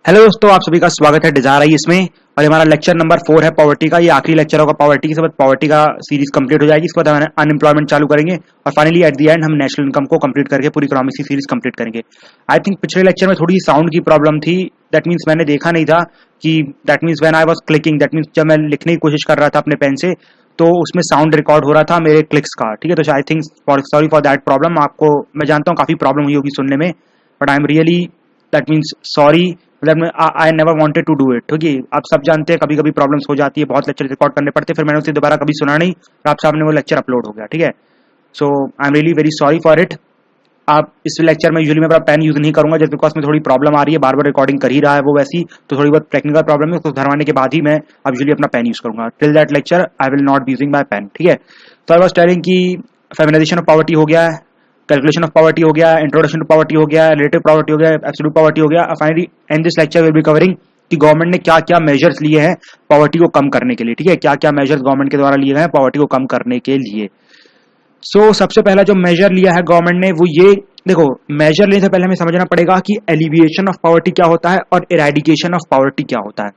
Hello दोस्तों, आप सभी का स्वागत है डिजायर आई इसमें। और हमारा लेक्चर नंबर 4 है पॉवर्टी का। ये आखिरी लेक्चर होगा पॉवर्टी के बाद पॉवर्टी का सीरीज कंप्लीट हो जाएगी। इसके बाद हम अनएम्प्लॉयमेंट चालू करेंगे और फाइनली एट द एंड हम नेशनल इनकम को कंप्लीट करके पूरी इकोनॉमिक्स की सीरीज कंप्लीट करेंगे। आई थिंक पिछले लेक्चर में थोड़ी सी साउंड की प्रॉब्लम थी। दैट मीन्स मैंने देखा नहीं था कि that means when I was clicking, that means जब मैं लिखने की कोशिश कर रहा था अपने पेन से तो उसमें साउंड रिकॉर्ड हो रहा था मेरे क्लिक्स का। ठीक है, तो I think sorry for that problem. आपको मैं जानता हूँ काफी प्रॉब्लम हुई होगी सुनने में, but I am really that means sorry. I never wanted to do it. ठीक है, आप सब जानते हैं कभी कभी प्रॉब्लम्स हो जाती है, बहुत लेक्चर रिकॉर्ड करने पड़ते हैं, फिर मैंने उसे दोबारा कभी सुना नहीं और आप सामने वो लेक्चर अपलोड हो गया। ठीक है, so I am really very sorry for it. आप इस लेक्चर में यूजुअली मैं अपना पेन यूज नहीं करूंगा जस्ट बिकॉज में थोड़ी प्रॉब्लम आ रही है, बार बार रिकॉर्डिंग कर ही रहा है वो वैसी, तो थोड़ी बहुत टेक्निकल प्रॉब्लम है, उसको सुधरवाने के बाद ही मैं अब यूजुअली अपना पेन यूज करूंगा। Till that lecture I will not be using my pen. ठीक है, तो आई वाज टेलिंग कि फेमिनाइजेशन ऑफ पॉवर्टी हो गया है, कैलकुलेशन ऑफ पॉवर्टी हो गया, इंट्रोडक्शन टू पॉवर्टी हो गया, रिलेटिव पॉवर्टी हो गया, एब्सोल्यूट पॉवर्टी हो गया। Finally and this lecture will be covering कि गवर्नमेंट ने क्या क्या मेजर्स लिए हैं पॉवर्टी को कम करने के लिए। ठीक है, क्या क्या मेजर्स गवर्नमेंट के द्वारा लिए गए हैं पॉवर्टी को कम करने के लिए। सबसे पहला जो मेजर लिया है गवर्नमेंट ने वो ये, देखो मेजर लेने से पहले हमें समझना पड़ेगा कि एलिविएशन ऑफ पॉवर्टी क्या होता है और इरेडिकेशन ऑफ पॉवर्टी क्या होता है।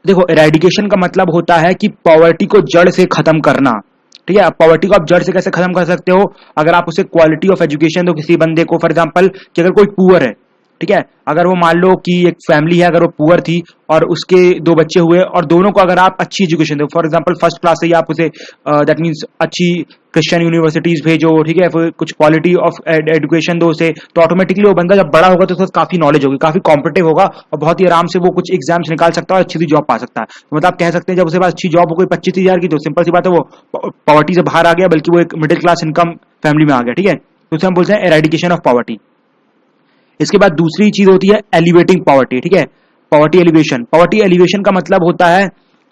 देखो, इरेडिकेशन का मतलब होता है कि पॉवर्टी को जड़ से खत्म करना। ठीक है, पॉवर्टी को आप जड़ से कैसे खत्म कर सकते हो? अगर आप उसे क्वालिटी ऑफ एजुकेशन दो किसी बंदे को, फॉर एग्जांपल कि अगर कोई पुअर है, ठीक है, अगर वो मान लो कि एक फैमिली है, अगर वो पुअर थी और उसके दो बच्चे हुए और दोनों को अगर आप अच्छी एजुकेशन दो, फॉर एग्जांपल फर्स्ट क्लास से ही आप उसे दैट मींस अच्छी क्रिश्चियन यूनिवर्सिटीज भेजो, ठीक है, फिर कुछ क्वालिटी ऑफ एजुकेशन दो उसे, तो ऑटोमेटिकली वो बंदा जब बड़ा होगा तो उसको काफी नॉलेज होगी, काफी कॉम्पिटिटिव होगा और बहुत ही आराम से वो कुछ एग्जाम्स निकाल सकता है और अच्छी सी जॉब पा सकता है। तो मतलब आप कह सकते हैं जब उसके पास अच्छी जॉब हो गई 25,000 की, तो सिंपल सी बात है वो पॉवर्टी से बाहर आ गया, बल्कि वो एक मिडिल क्लास इनकम फैमिली में आ गया। ठीक है, तो उसे हम बोलते हैं एरेडिकेशन ऑफ पॉवर्टी। इसके बाद दूसरी चीज होती है एलिवेटिंग पॉवर्टी। ठीक है, पॉवर्टी एलिवेशन। पॉवर्टी एलिवेशन का मतलब होता है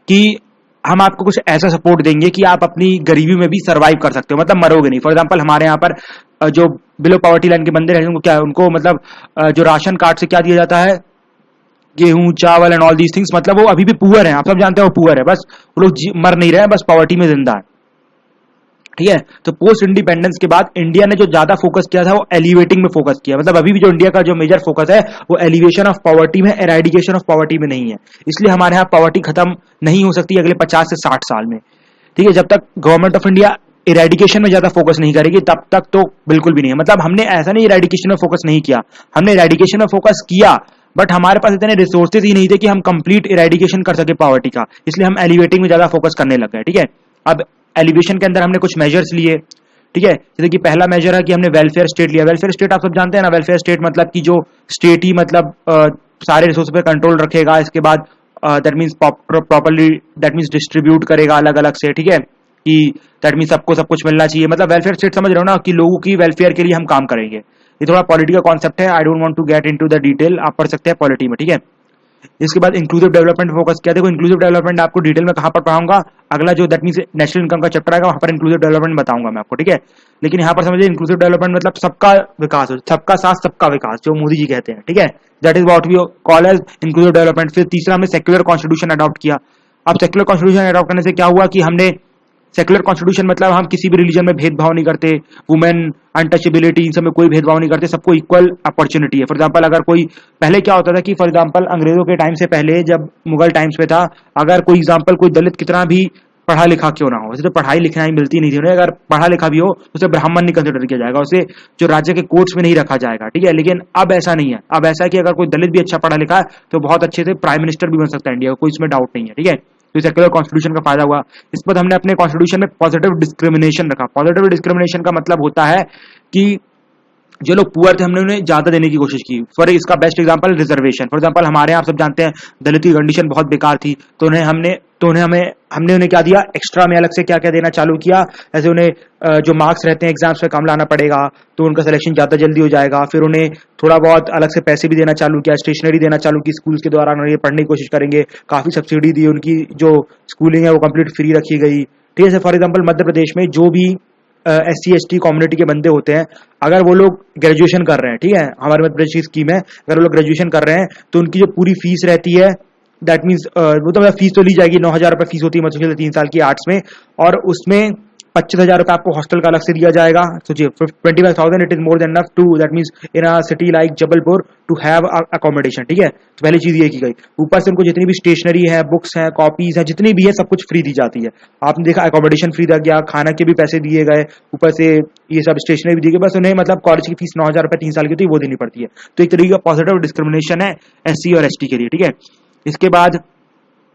कि हम आपको कुछ ऐसा सपोर्ट देंगे कि आप अपनी गरीबी में भी सरवाइव कर सकते हो, मतलब मरोगे नहीं। फॉर एग्जांपल हमारे यहाँ पर जो बिलो पॉवर्टी लाइन के बंदे रहते हैं उनको क्या, उनको मतलब जो राशन कार्ड से क्या दिया जाता है, गेहूं चावल एंड ऑल दीज थिंग्स, मतलब वो अभी भी पुअर है, आप सब जानते हैं वो पुअर है, बस वो लोग मर नहीं रहे हैं, बस पॉवर्टी में जिंदा है। ठीक है, तो पोस्ट इंडिपेंडेंस के बाद इंडिया ने जो ज्यादा फोकस किया था वो एलिवेटिंग में फोकस किया, मतलब अभी भी जो इंडिया का जो मेजर फोकस है वो एलिवेशन ऑफ पॉवर्टी में, एराडिकेशन ऑफ पॉवर्टी में नहीं है। इसलिए हमारे यहाँ पॉवर्टी खत्म नहीं हो सकती अगले 50 से 60 साल में। ठीक है, जब तक गवर्नमेंट ऑफ इंडिया इरेडिकेशन में ज्यादा फोकस नहीं करेगी तब तक तो बिल्कुल भी नहीं है। मतलब हमने ऐसा नहीं इरेडिकेशन में फोकस नहीं किया, हमने इरेडिकेशन में फोकस किया, बट हमारे पास इतने रिसोर्सेज ही नहीं थे कि हम कंप्लीट इरेडिकेशन कर सके पॉवर्टी का, इसलिए हम एलिवेटिंग में ज्यादा फोकस करने लग गए। ठीक है, अब एलिवेशन के अंदर हमने कुछ मेजर्स लिए। ठीक है, जैसे कि पहला मेजर है कि हमने वेलफेयर स्टेट लिया। वेलफेयर स्टेट आप सब जानते हैं ना, वेलफेयर स्टेट मतलब कि जो स्टेट ही मतलब सारे रिसोर्स पे कंट्रोल रखेगा, इसके बाद that means properly that means distribute करेगा अलग अलग से। ठीक है, कि दैट मींस सबको सब कुछ मिलना चाहिए, मतलब वेलफेयर स्टेट समझ रहे हो ना, कि लोगों की वेलफेयर के लिए हम काम करेंगे। ये थोड़ा पॉलिटी का कॉन्सेप्ट है, I don't want to get into the detail, आप पढ़ सकते हैं पॉलिटी में। ठीक है, इसके बाद इंक्लूसिव डेवलपमेंट फोकस किया। देखो इंक्लूसिव डेवलपमेंट आपको डिटेल में कहां पर पढ़ाऊंगा, अगला जो दैट मींस नेशनल इनकम का चैप्टर आएगा वहां पर इंक्लूसिव डेवलपमेंट बताऊंगा मैं आपको। ठीक है, लेकिन यहां पर समझिए इंक्लूसिव डेवलपमेंट मतलब सबका विकास, सबका साथ सबका विकास, जो मोदी जी कहते हैं। ठीक है, that is what we call as inclusive development. फिर तीसरा हमने सेक्युलर कॉन्स्टिट्यूशन अडॉप्ट किया। अब सेक्युलर कॉन्स्टिट्यूशन अडॉप्ट करने से क्या हुआ कि हमने सेक्युलर कॉन्स्टिट्यूशन मतलब हम किसी भी रिलीजन में भेदभाव नहीं करते, वुमेन अनटचेबिलिटी इन सब में कोई भेदभाव नहीं करते, सबको इक्वल अपॉर्चुनिटी है। फॉर एग्जांपल अगर कोई, पहले क्या होता था कि फॉर एग्जांपल अंग्रेजों के टाइम से पहले जब मुगल टाइम्स पे था, अगर कोई एग्जांपल कोई दलित कितना भी पढ़ा लिखा क्यों ना हो, वैसे तो पढ़ाई लिखना ही मिलती नहीं थी उन्हें, अगर पढ़ा लिखा भी हो तो उसे ब्राह्मण नहीं कंसिडर किया जाएगा, उसे जो राज्य के कोर्ट्स में नहीं रखा जाएगा। ठीक है, लेकिन अब ऐसा नहीं है, अब ऐसा है कि अगर कोई दलित भी अच्छा पढ़ा लिखा है तो बहुत अच्छे से प्राइम मिनिस्टर भी बन सकता है इंडिया का, कोई इसमें डाउट नहीं है। ठीक है, तो सेक्युलर कॉन्स्टिट्यूशन का फायदा हुआ। इस पर हमने अपने कॉन्स्टिट्यूशन में पॉजिटिव डिस्क्रिमिनेशन रखा। पॉजिटिव डिस्क्रिमिनेशन का मतलब होता है कि जो लोग पुअर थे हमने उन्हें ज्यादा देने की कोशिश की। फॉर इसका best example reservation. For example हमारे यहाँ आप सब जानते हैं दलित की कंडीशन बहुत बेकार थी, तो हमने उन्हें क्या दिया, एक्स्ट्रा में अलग से क्या क्या देना चालू किया। जैसे उन्हें जो मार्क्स रहते हैं एग्जाम्स में कम लाना पड़ेगा तो उनका सिलेक्शन ज्यादा जल्दी हो जाएगा। फिर उन्हें थोड़ा बहुत अलग से पैसे भी देना चालू किया, स्टेशनरी देना चालू की, स्कूल के द्वारा उन्हें पढ़ने की कोशिश करेंगे, काफी सब्सिडी दी, उनकी जो स्कूलिंग है वो कंप्लीट फ्री रखी गई। ठीक है, फॉर एग्जाम्पल मध्य प्रदेश में जो भी SC ST कम्युनिटी के बंदे होते हैं, अगर वो लोग ग्रेजुएशन कर रहे हैं, ठीक है, हमारे मध्य प्रदेश की स्कीम है, अगर वो लोग ग्रेजुएशन कर रहे हैं तो उनकी जो पूरी फीस रहती है, दैट मीन्स वो तो फीस तो ली जाएगी, 9,000 रुपए फीस होती है मतलब 3 साल की आर्ट्स में, और उसमें 25,000 रुपये आपको हॉस्टल का अलग से दिया जाएगा। सोचिए 25,000 it is more than enough to, that means in a city like Jabalpur to have accommodation, ठीक है। तो पहली चीज ये की गई। ऊपर से उनको जितनी भी स्टेशनरी है, बुक्स है, कॉपीज है, जितनी भी है सब कुछ फ्री दी जाती है। आपने देखा अकोमोडेशन फ्री दिया गया, खाना के भी पैसे दिए गए, ऊपर से ये सब स्टेशनरी भी दी गई। बस उन्हें मतलब कॉलेज की फीस 9,000 रुपये 3 साल की होती है वो देनी पड़ती है। तो एक तरीके का पॉजिटिव डिस्क्रिमिनेशन है SC और ST के लिए, ठीक है। इसके बाद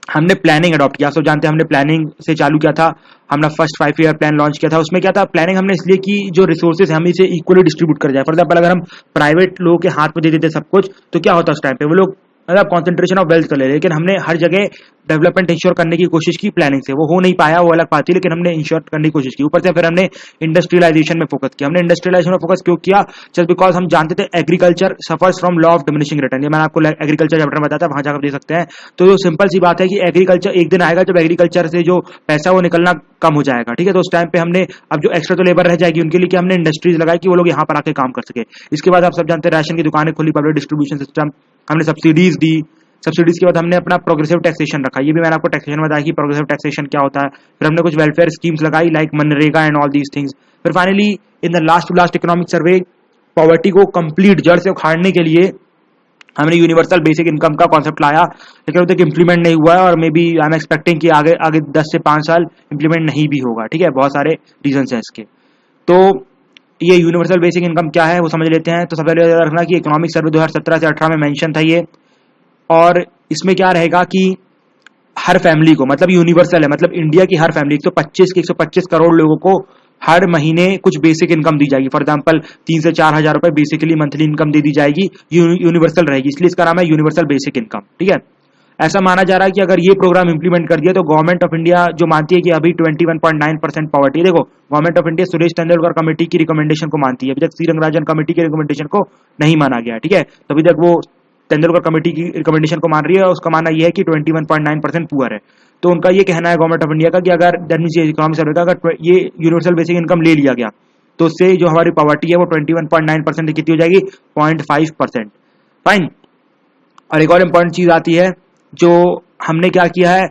हमने प्लानिंग अडॉप्ट किया। सब जानते हैं हमने प्लानिंग से चालू किया था। हमने फर्स्ट 5 ईयर प्लान लॉन्च किया था। उसमें क्या था, प्लानिंग हमने इसलिए की जो रिसोर्सेज हम इसे इक्वली डिस्ट्रीब्यूट कर जाए। फॉर एग्जाम्पल अगर हम प्राइवेट लोगों के हाथ में दे देते सब कुछ तो क्या होता उस टाइम पे, वो लोग मतलब कॉन्सेंट्रेशन ऑफ वेल्थ कर ले। लेकिन हमने हर जगह डेवलपमेंट इंश्योर करने की कोशिश की प्लानिंग से। वो हो नहीं पाया, वो अलग बात थी, लेकिन हमने इंश्योर करने की कोशिश की। ऊपर से फिर हमने इंडस्ट्रियलाइजेशन में फोकस किया। हमने इंडस्ट्रियलाइजेशन में फोकस क्यों किया, जस्ट बिकॉज हम जानते थे agriculture suffers from law of diminishing return. ये मैंने आपको एग्रीकल्चर चैप्टर में बताया था, वहां जाकर दे सकते हैं। तो सिंपल सी बात है कि एग्रीकल्चर एक दिन आएगा जब एग्रीकल्चर से जो पैसा वो निकलना कम हो जाएगा, ठीक है। तो उस टाइम पे हमने अब जो एक्स्ट्रा तो लेबर रह जाएगी उनके लिए कि हमने इंडस्ट्रीज लगाई कि वो लोग यहाँ पर आके काम कर सके। इसके बाद आप सब जानते हैं राशन की दुकानें खुली, पब्लिक डिस्ट्रीब्यूशन सिस्टम, हमने सब्सिडीज दी। सब्सिडीज के बाद हमने अपना प्रोग्रेसिव टैक्सेशन रखा। ये भी मैंने आपको टैक्सेशन बताया कि प्रोग्रेसिव टैक्सेशन क्या होता है। फिर हमने कुछ वेलफेयर स्कीम्स लगाई लाइक मनरेगा एंड ऑल दीज थिंग्स। फिर finally in the last to last economic survey poverty को कंप्लीट जड़ से उखाड़ने के लिए हमने यूनिवर्सल बेसिक इनकम का कॉन्सेप्ट लाया, लेकिन अभी तक इंप्लीमेंट नहीं हुआ है और maybe I am expecting कि आगे आगे 10 से 5 साल इंप्लीमेंट नहीं भी होगा, ठीक है। बहुत सारे रीजन है इसके। तो ये यूनिवर्सल बेसिक इनकम क्या है वो समझ लेते हैं। तो सबसे पहले याद रखना कि इकोनॉमिक सर्वे 2017 से 18 में मेंशन था ये, और इसमें क्या रहेगा कि हर फैमिली को, मतलब यूनिवर्सल है, मतलब इंडिया की हर फैमिली 125 करोड़ लोगों को हर महीने कुछ बेसिक इनकम दी जाएगी। फॉर एग्जांपल 3 से 4 हजार रुपए बेसिकली मंथली इनकम दे दी जाएगी, यूनिवर्सल रहेगी, इसलिए इसका नाम है यूनिवर्सल बेसिक इनकम, ठीक है। ऐसा माना जा रहा है कि अगर ये प्रोग्राम इंप्लीमेंट कर दिया तो गवर्नमेंट ऑफ इंडिया जो मानती है कि अभी 21.9% पॉवर्टी, देखो government of India Suresh Tendulkar committee की रिकमेंडेशन को मानती है, अभी तक सी रंगराजन कमेटी की रिकमेंडेशन को नहीं माना गया, ठीक है। तो अभी तक वो तेंदुलकर कमेटी की रिकमेंडेशन को मान रही है और उसका मानना यह है कि 21.9% पुअर है। तो उनका ये कहना है गवर्नमेंट ऑफ इंडिया का कि अगर दैट मींस ये इकोनॉमिक सर्वे का अगर ये यूनिवर्सल बेसिक इनकम ले लिया गया तो उससे जो हमारी पॉवर्टी है वो 21.9% कितनी हो जाएगी, 0.5%। फाइन। और एक और इंपॉर्टेंट चीज आती है जो हमने क्या किया है,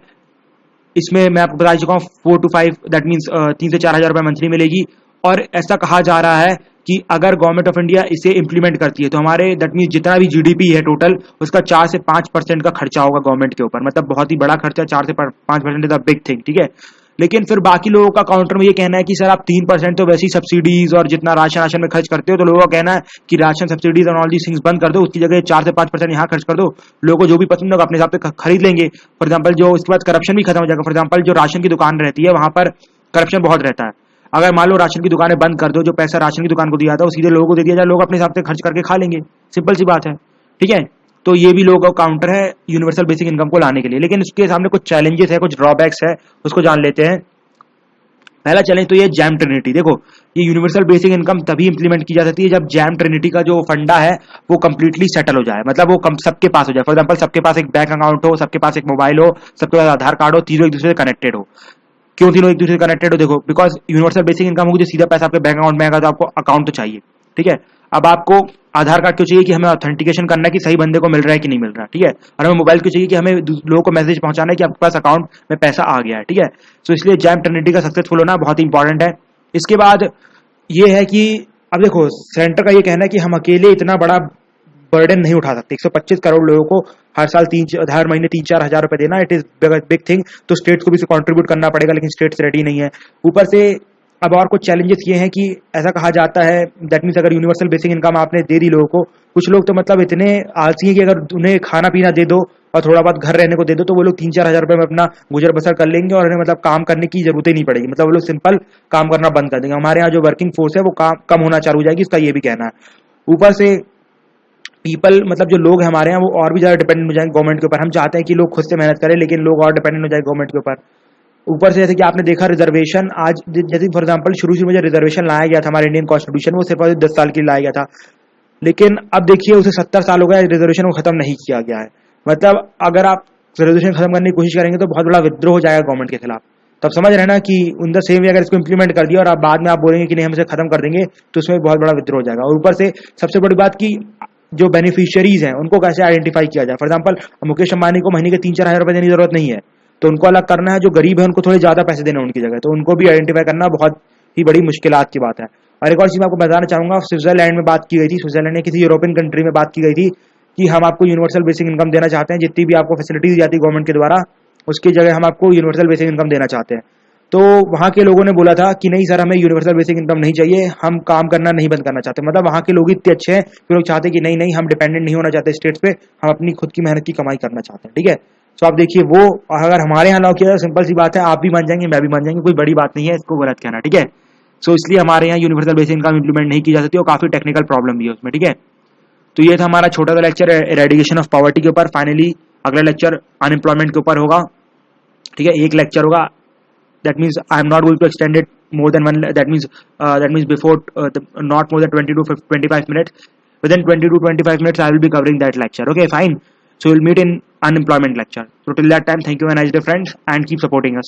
इसमें मैं आपको बता चुका हूँ 4 to 5 दैट मीन्स 3 से 4 हजार रुपए मंथली मिलेगी। और ऐसा कहा जा रहा है कि अगर गवर्नमेंट ऑफ इंडिया इसे इंप्लीमेंट करती है तो हमारे दैट मीन्स जितना भी जीडीपी है टोटल उसका 4 से 5% का खर्चा होगा गवर्नमेंट के ऊपर, मतलब बहुत ही बड़ा खर्चा, 4 से 5% इज अ बिग थिंग, ठीक है। लेकिन फिर बाकी लोगों का काउंटर में ये कहना है कि सर आप 3% तो वैसी सब्सिडीज और जितना राशन में खर्च करते हो, तो लोगों का कहना है कि राशन सब्सिडीज और ऑल दीज थिंग्स बंद कर दो, उसकी जगह 4 से 5% यहाँ खर्च कर दो, लोगों को जो भी पसंद होगा अपने हिसाब से खरीद लेंगे। फॉर एग्जाम्पल जो इसके बाद करप्शन भी खत्म हो जाएगा। फॉर एग्जाम्पल जो राशन की दुकान रहती है वहां पर करप्शन बहुत रहता है। अगर मान लो राशन की दुकानें बंद कर दो, जो पैसा राशन की दुकान को दिया था वो सीधे लोगों को दे दिया जाए, लोग अपने हिसाब से खर्च करके खा लेंगे, सिंपल सी बात है, ठीक है। तो ये भी लोगों का काउंटर है यूनिवर्सल बेसिक इनकम को लाने के लिए। लेकिन उसके सामने कुछ चैलेंजेस है, कुछ ड्रॉबैक्स है, उसको जान लेते हैं। पहला चैलेंज तो ये जैम ट्रिनिटी। देखो ये यूनिवर्सल बेसिक इनकम तभी इंप्लीमेंट की जा सकती है जब जैम ट्रिनिटी का जो फंडा है वो कंप्लीटली सेटल हो जाए, मतलब वो सबके पास हो जाए। फॉर एग्जांपल सबके पास एक बैंक अकाउंट हो, सबके पास एक मोबाइल हो, सबके पास आधार कार्ड हो, तीनों एक दूसरे से कनेक्टेड हो। क्यों तीनों एक दूसरे से कनेक्टेड हो, देखो बिकॉज यूनिवर्सल बेसिक इनकम होगी तो सीधा पैसा आपके बैंक अकाउंट में आएगा, तो आपको अकाउंट तो चाहिए, ठीक है। अब आपको आधार कार्ड क्यों चाहिए कि हमें ऑथेंटिकेशन करना है कि सही बंदे को मिल रहा है कि नहीं मिल रहा, ठीक है। और हमें मोबाइल क्यों चाहिए कि हमें लोगों को मैसेज पहुंचाना है कि आपके पास अकाउंट में पैसा आ गया है, ठीक है। तो इसलिए जैम ट्रिनिटी का सक्सेसफुल होना बहुत ही इंपॉर्टेंट है। इसके बाद ये है कि अब देखो सेंटर का ये कहना है कि हम अकेले इतना बड़ा बर्डन नहीं उठा सकते। 125 करोड़ लोगों को हर महीने 3-4 हजार रुपए देना, इट इज बिग थिंग। तो स्टेट्स को भी कंट्रीब्यूट करना पड़ेगा, लेकिन स्टेट्स रेडी नहीं है। ऊपर से अब और कुछ चैलेंजेस ये हैं कि ऐसा कहा जाता है दैट मीन्स अगर यूनिवर्सल बेसिक इनकम आपने दे दी लोगों को, कुछ लोग तो मतलब इतने आलसी हैं कि अगर उन्हें खाना पीना दे दो और थोड़ा बहुत घर रहने को दे दो तो वो लोग 3-4 हजार रुपए में अपना गुजर बसर कर लेंगे और उन्हें मतलब काम करने की जरूरत ही नहीं पड़ेगी, मतलब वो लोग सिंपल काम करना बंद कर देंगे। हमारे यहाँ जो वर्किंग फोर्स है वो कम होना चालू हो जाएगी, इसका ये भी कहना है। ऊपर से पीपल मतलब जो लोग हमारे यहाँ वो और भी ज्यादा डिपेंडेंट हो जाएंगे गवर्नमेंट के ऊपर। हम चाहते हैं कि लोग खुद से मेहनत करें, लेकिन लोग और डिपेंडेंट हो जाए गवर्नमेंट के ऊपर। ऊपर से जैसे कि आपने देखा रिजर्वेशन आज जैसे फॉर एग्जांपल शुरू में जो रिजर्वेशन लाया गया था हमारे इंडियन कॉन्स्टिट्यूशन, वो सिर्फ 10 साल के लिए लाया गया था, लेकिन अब देखिए उसे 70 साल हो गया, रिजर्वेशन को खत्म नहीं किया गया है। मतलब अगर आप रिजर्वेशन खत्म करने की कोशिश करेंगे तो बहुत बड़ा विद्रोह हो जाएगा गवर्नमेंट के खिलाफ। तो आप समझ रहे हैं ना कि इन द सेम वे अगर इसको इंप्लीमेंट कर दिया और आप बाद में आप बोलेंगे कि नहीं हम इसे खत्म कर देंगे तो उसमें बहुत बड़ा विद्रोह हो जाएगा। और ऊपर से सबसे बड़ी बात की जो बेनिफिशियरीज हैं उनको कैसे आइडेंटिफाई किया जाए। फॉर एग्जांपल मुकेश अंबानी को महीने के 3-4 हजार रुपए देने की जरूरत नहीं है, तो उनको अलग करना है, जो गरीब है उनको थोड़े ज्यादा पैसे देना उनकी जगह, तो उनको भी आइडेंटिफाई करना बहुत ही बड़ी मुश्किलात की बात है। और एक और चीज मैं आपको बताना चाहूंगा, स्विट्जरलैंड में बात की गई थी, स्विट्जरलैंड ने किसी यूरोपियन कंट्री में बात की गई थी कि हम आपको यूनिवर्सल बेसिक इनकम देना चाहते हैं, जितनी भी आपको फैसिलिटी दी जाती है गवर्नमेंट के द्वारा, उसकी जगह हम आपको यूनिवर्सल बेसिक इनकम देना चाहते हैं। तो वहां के लोगों ने बोला था कि नहीं सर, हमें यूनिवर्सल बेसिक इनकम नहीं चाहिए, हम काम करना नहीं बंद करना चाहते। मतलब वहां के लोग इतने अच्छे हैं कि लोग चाहते हैं कि नहीं नहीं, हम डिपेंडेंट नहीं होना चाहते स्टेट्स पे, हम अपनी खुद की मेहनत की कमाई करना चाहते हैं। ठीक है, तो आप देखिए, वो अगर हमारे यहाँ लॉ किया जाए, सिंपल सी बात है, आप भी मान जाएंगे, मैं भी मान जाएंगे, कोई बड़ी बात नहीं है इसको गलत कहना। ठीक है, सो इसलिए हमारे यहाँ यूनिवर्सल बेसिक इनकम इंप्लीमेंट नहीं की जा सकती और काफी टेक्निकल प्रॉब्लम भी है उसमें। ठीक है, तो ये था हमारा छोटा सा लेक्चर एरेडिकेशन ऑफ पॉवर्टी के ऊपर। फाइनली अगला लेक्चर अनएम्प्लॉयमेंट के ऊपर होगा। ठीक है, एक लेक्चर होगा, that means I am not going to extend it more than one, that means before not more than 20 to 25 minutes. Within 20 to 25 minutes I will be covering that lecture. Okay, fine, so we'll meet in unemployment lecture. So till that time, thank you and nice day friends, and keep supporting us.